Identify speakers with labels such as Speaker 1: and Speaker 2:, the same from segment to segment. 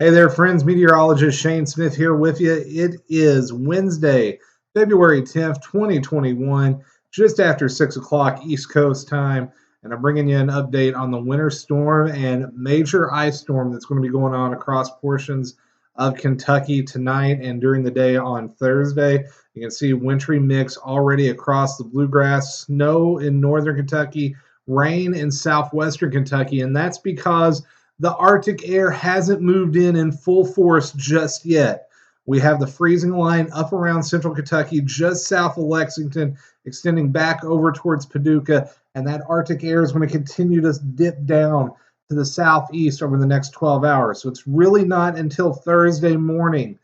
Speaker 1: Hey there, friends. Meteorologist Shane Smith here with you. It is Wednesday, February 10th, 2021, just after 6 o'clock East Coast time. And I'm bringing you an update on the winter storm and major ice storm that's going to be going on across portions of Kentucky tonight and during the day on Thursday. You can see wintry mix already across the Bluegrass, snow in northern Kentucky, rain in southwestern Kentucky, and that's because the Arctic air hasn't moved in full force just yet. We have the freezing line up around central Kentucky, just south of Lexington, extending back over towards Paducah, and that Arctic air is going to continue to dip down to the southeast over the next 12 hours. So it's really not until Thursday morning,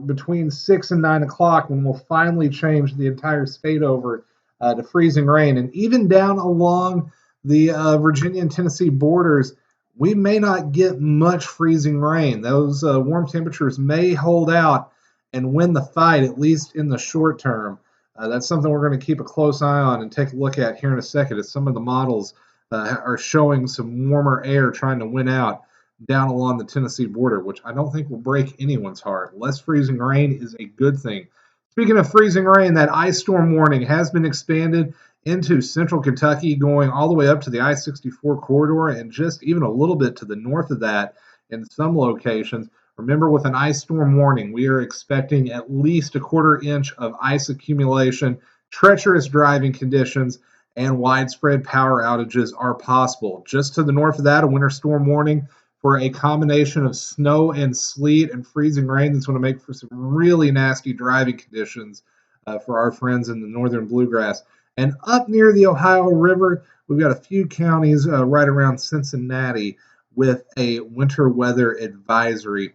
Speaker 1: between 6 and 9 o'clock, when we'll finally change the entire state over to freezing rain. And even down along the Virginia and Tennessee borders, we may not get much freezing rain. Those warm temperatures may hold out and win the fight, at least in the short term. That's something we're going to keep a close eye on and take a look at here in a second, as some of the models are showing some warmer air trying to win out down along the Tennessee border, which I don't think will break anyone's heart. Less freezing rain is a good thing. Speaking of freezing rain, that ice storm warning has been expanded into central Kentucky, going all the way up to the I-64 corridor and just even a little bit to the north of that in some locations. Remember, with an ice storm warning, we are expecting at least a quarter inch of ice accumulation, treacherous driving conditions, and widespread power outages are possible. Just to the north of that, a winter storm warning for a combination of snow and sleet and freezing rain that's going to make for some really nasty driving conditions for our friends in the northern Bluegrass. And up near the Ohio River, we've got a few counties right around Cincinnati with a winter weather advisory.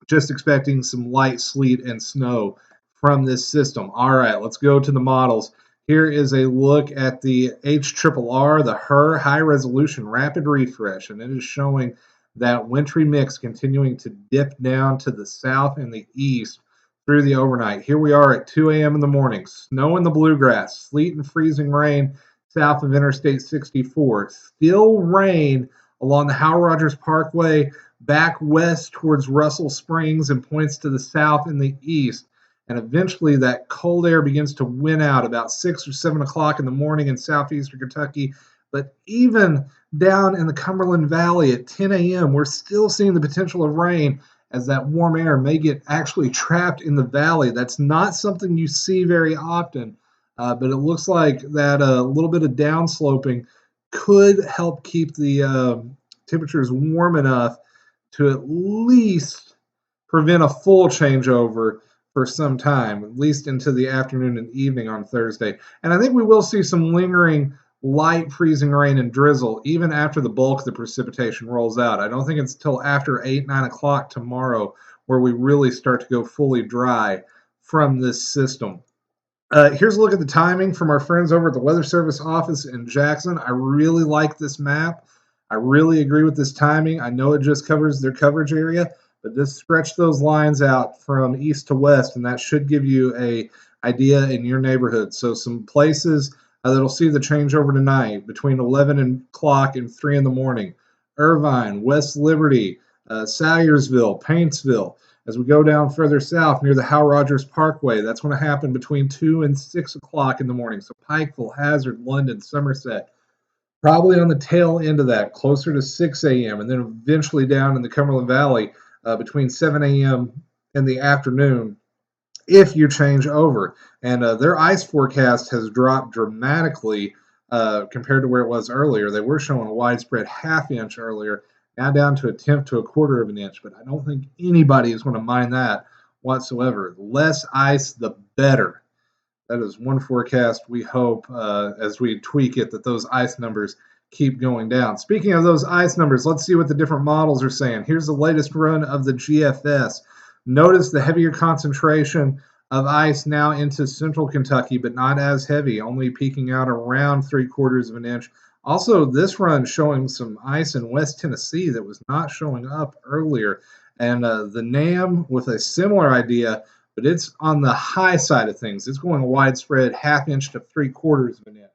Speaker 1: Just expecting some light sleet and snow from this system. All right, let's go to the models. Here is a look at the HRRR, the HRRR High Resolution Rapid Refresh, and it is showing that wintry mix continuing to dip down to the south and the east through the overnight. Here we are at 2 a.m. in the morning. Snow in the Bluegrass, sleet and freezing rain south of Interstate 64. Still rain along the Howell Rogers Parkway back west towards Russell Springs and points to the south and the east. And eventually that cold air begins to win out about 6 or 7 o'clock in the morning in southeastern Kentucky. But even down in the Cumberland Valley at 10 a.m., we're still seeing the potential of rain, as that warm air may get actually trapped in the valley. That's not something you see very often, but it looks like that a little bit of downsloping could help keep the temperatures warm enough to at least prevent a full changeover for some time, at least into the afternoon and evening on Thursday. And I think we will see some lingering light freezing rain and drizzle even after the bulk of the precipitation rolls out. I don't think it's until after 8, 9 o'clock tomorrow where we really start to go fully dry from this system. Here's a look at the timing from our friends over at the Weather Service office in Jackson. I really like this map. I really agree with this timing. I know it just covers their coverage area, but just stretch those lines out from east to west, and that should give you an idea in your neighborhood. So some places that'll see the changeover tonight between 11 o'clock and 3 in the morning. Irvine, West Liberty, Salyersville, Paintsville. As we go down further south near the Howell Rogers Parkway, that's going to happen between 2 and 6 o'clock in the morning. So Pikeville, Hazard, London, Somerset, probably on the tail end of that, closer to 6 a.m., and then eventually down in the Cumberland Valley between 7 a.m. in the afternoon if you change over. And their ice forecast has dropped dramatically compared to where it was earlier. They were showing a widespread half-inch earlier, now down to a tenth to a quarter of an inch. But I don't think anybody is going to mind that whatsoever. The less ice, the better. That is one forecast we hope, as we tweak it, that those ice numbers keep going down. Speaking of those ice numbers, let's see what the different models are saying. Here's the latest run of the GFS. Notice the heavier concentration of ice now into central Kentucky, but not as heavy, only peaking out around 3/4 of an inch. Also, this run showing some ice in West Tennessee that was not showing up earlier. And the NAM with a similar idea, but it's on the high side of things. It's going widespread, half-inch to 3/4 of an inch.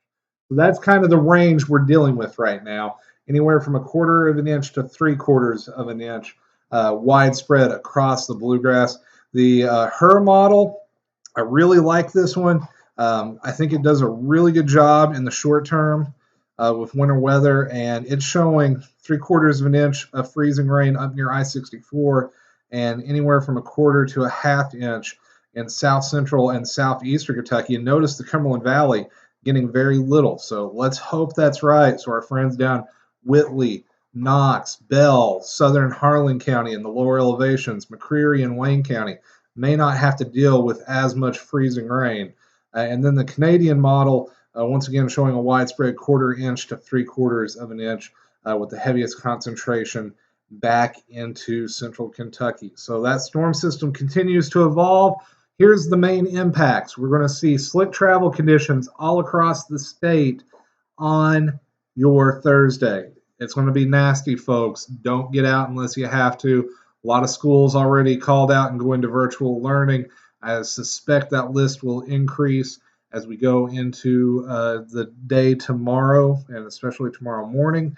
Speaker 1: So that's kind of the range we're dealing with right now, anywhere from 1/4 of an inch to 3/4 of an inch widespread across the Bluegrass. The Her model, I really like this one. I think it does a really good job in the short term with winter weather, and it's showing 3/4 of an inch of freezing rain up near I-64 and anywhere from 1/4 to 1/2 inch in south central and southeastern Kentucky. And notice the Cumberland Valley getting very little. So let's hope that's right. So our friends down Whitley, Knox, Bell, southern Harlan County, and the lower elevations, McCreary and Wayne County, may not have to deal with as much freezing rain. And then the Canadian model, once again, showing a widespread 1/4 inch to 3/4 of an inch with the heaviest concentration back into central Kentucky. So that storm system continues to evolve. Here's the main impacts. We're going to see slick travel conditions all across the state on your Thursday. It's going to be nasty, folks. Don't get out unless you have to. A lot of schools already called out and going to virtual learning. I suspect that list will increase as we go into the day tomorrow, and especially tomorrow morning.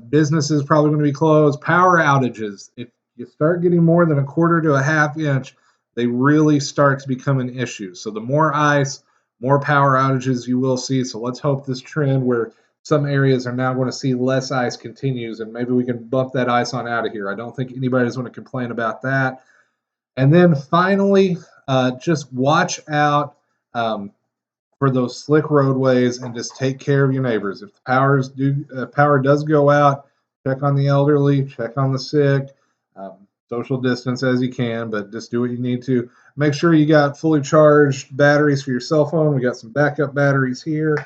Speaker 1: Businesses probably going to be closed. Power outages. If you start getting more than 1/4 to 1/2 inch, they really start to become an issue. So the more ice, more power outages you will see. So let's hope this trend where some areas are now going to see less ice continues, and maybe we can bump that ice on out of here. I don't think anybody's going to complain about that. And then finally, just watch out for those slick roadways and just take care of your neighbors. If the power does go out, check on the elderly, check on the sick, social distance as you can, but just do what you need to. Make sure you got fully charged batteries for your cell phone. We got some backup batteries here.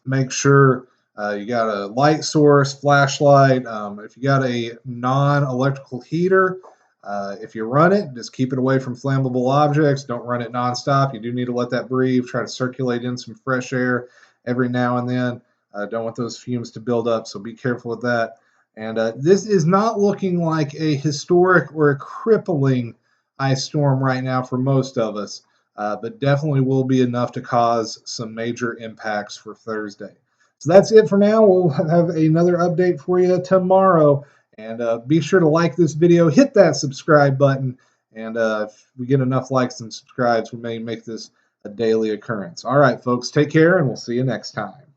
Speaker 1: Make sure you got a light source, flashlight. If you got a non-electrical heater, if you run it, just keep it away from flammable objects. Don't run it nonstop. You do need to let that breathe. Try to circulate in some fresh air every now and then. Don't want those fumes to build up, so be careful with that. And this is not looking like a historic or a crippling ice storm right now for most of us, but definitely will be enough to cause some major impacts for Thursday. So that's it for now. We'll have another update for you tomorrow. And be sure to like this video, hit that subscribe button, and if we get enough likes and subscribes, we may make this a daily occurrence. All right, folks, take care, and we'll see you next time.